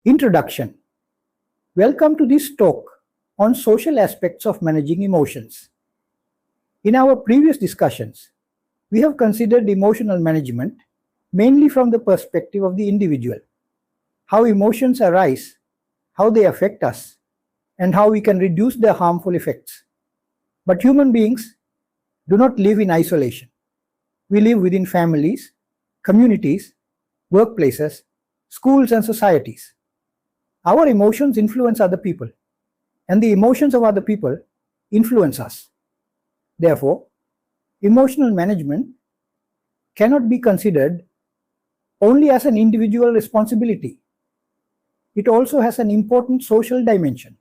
Introduction. Welcome to this talk on social aspects of managing emotions. In our previous discussions, we have considered emotional management mainly from the perspective of the individual, how emotions arise, how they affect us, and how we can reduce their harmful effects. But human beings do not live in isolation. We live within families, communities, workplaces, schools, and societies. Our emotions influence other people, and the emotions of other people influence us. Therefore, emotional management cannot be considered only as an individual responsibility. It also has an important social dimension.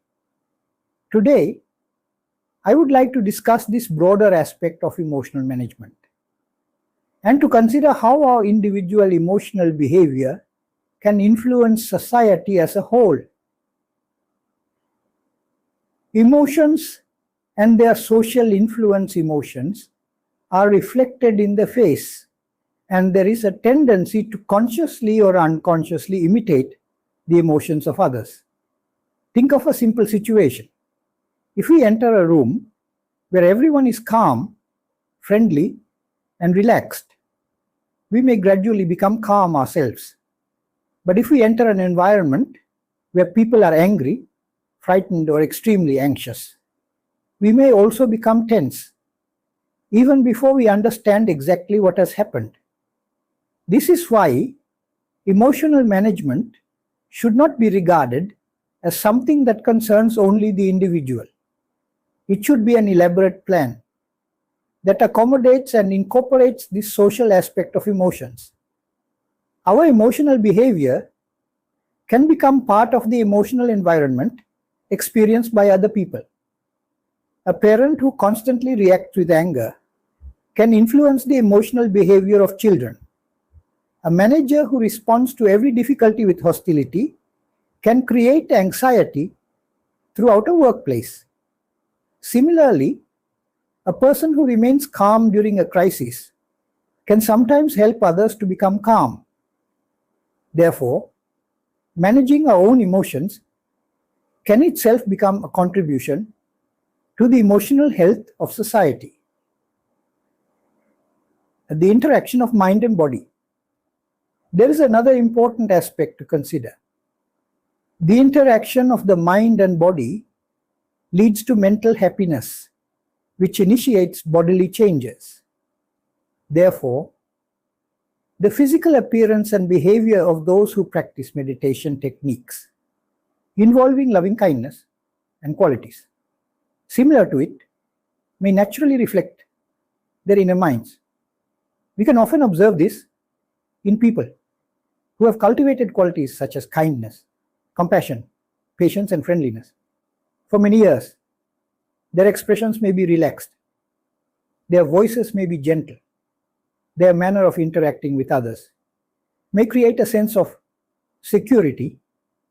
Today, I would like to discuss this broader aspect of emotional management and to consider how our individual emotional behavior can influence society as a whole. Emotions and their social influence emotions are reflected in the face, and there is a tendency to consciously or unconsciously imitate the emotions of others. Think of a simple situation. If we enter a room where everyone is calm, friendly, and relaxed, we may gradually become calm ourselves. But if we enter an environment where people are angry, frightened, or extremely anxious, we may also become tense, even before we understand exactly what has happened. This is why emotional management should not be regarded as something that concerns only the individual. It should be an elaborate plan that accommodates and incorporates this social aspect of emotions. Our emotional behavior can become part of the emotional environment experienced by other people. A parent who constantly reacts with anger can influence the emotional behavior of children. A manager who responds to every difficulty with hostility can create anxiety throughout a workplace. Similarly, a person who remains calm during a crisis can sometimes help others to become calm. Therefore, managing our own emotions can itself become a contribution to the emotional health of society. The interaction of mind and body. There is another important aspect to consider. The interaction of the mind and body leads to mental happiness, which initiates bodily changes. Therefore, the physical appearance and behavior of those who practice meditation techniques involving loving kindness and qualities similar to it may naturally reflect their inner minds. We can often observe this in people who have cultivated qualities such as kindness, compassion, patience, and friendliness. For many years, their expressions may be relaxed, their voices may be gentle, their manner of interacting with others may create a sense of security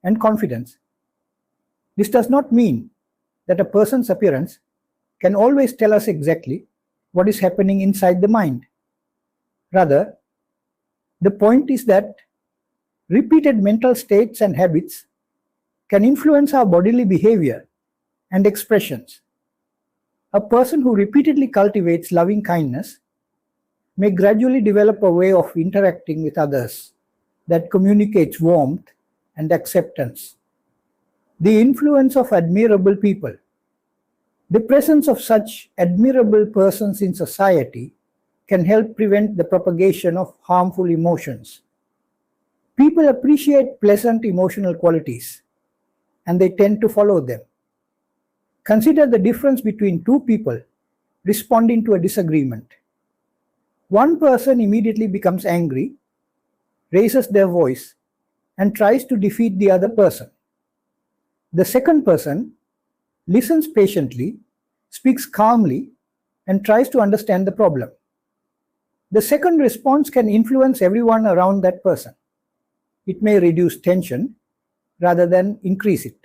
and confidence. This does not mean that a person's appearance can always tell us exactly what is happening inside the mind. Rather, the point is that repeated mental states and habits can influence our bodily behavior and expressions. A person who repeatedly cultivates loving kindness may gradually develop a way of interacting with others that communicates warmth and acceptance. The influence of admirable people. The presence of such admirable persons in society can help prevent the propagation of harmful emotions. People appreciate pleasant emotional qualities, and they tend to follow them. Consider the difference between two people responding to a disagreement. One person immediately becomes angry, raises their voice, and tries to defeat the other person. The second person listens patiently, speaks calmly, and tries to understand the problem. The second response can influence everyone around that person. It may reduce tension rather than increase it.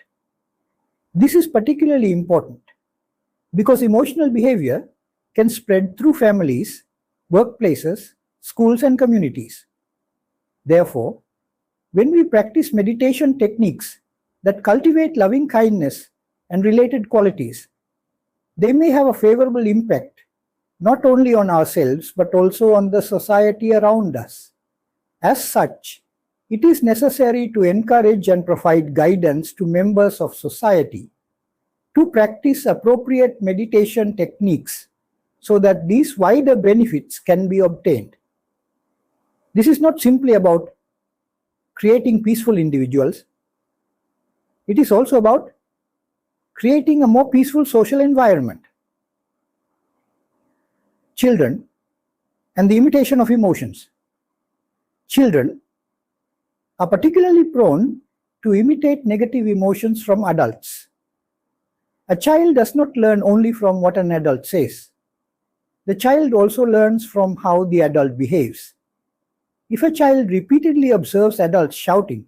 This is particularly important because emotional behavior can spread through families, workplaces, schools, and communities. Therefore, When we practice meditation techniques that cultivate loving kindness and related qualities, they may have a favorable impact not only on ourselves but also on the society around us. As such, it is necessary to encourage and provide guidance to members of society to practice appropriate meditation techniques so that these wider benefits can be obtained. This is not simply about creating peaceful individuals. It is also about creating a more peaceful social environment. Children and the imitation of emotions. Children are particularly prone to imitate negative emotions from adults. A child does not learn only from what an adult says. The child also learns from how the adult behaves. If a child repeatedly observes adults shouting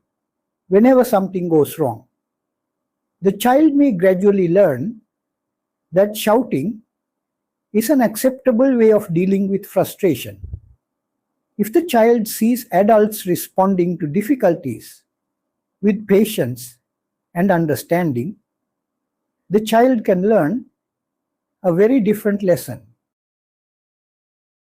whenever something goes wrong, the child may gradually learn that shouting is an acceptable way of dealing with frustration. If the child sees adults responding to difficulties with patience and understanding, the child can learn a very different lesson.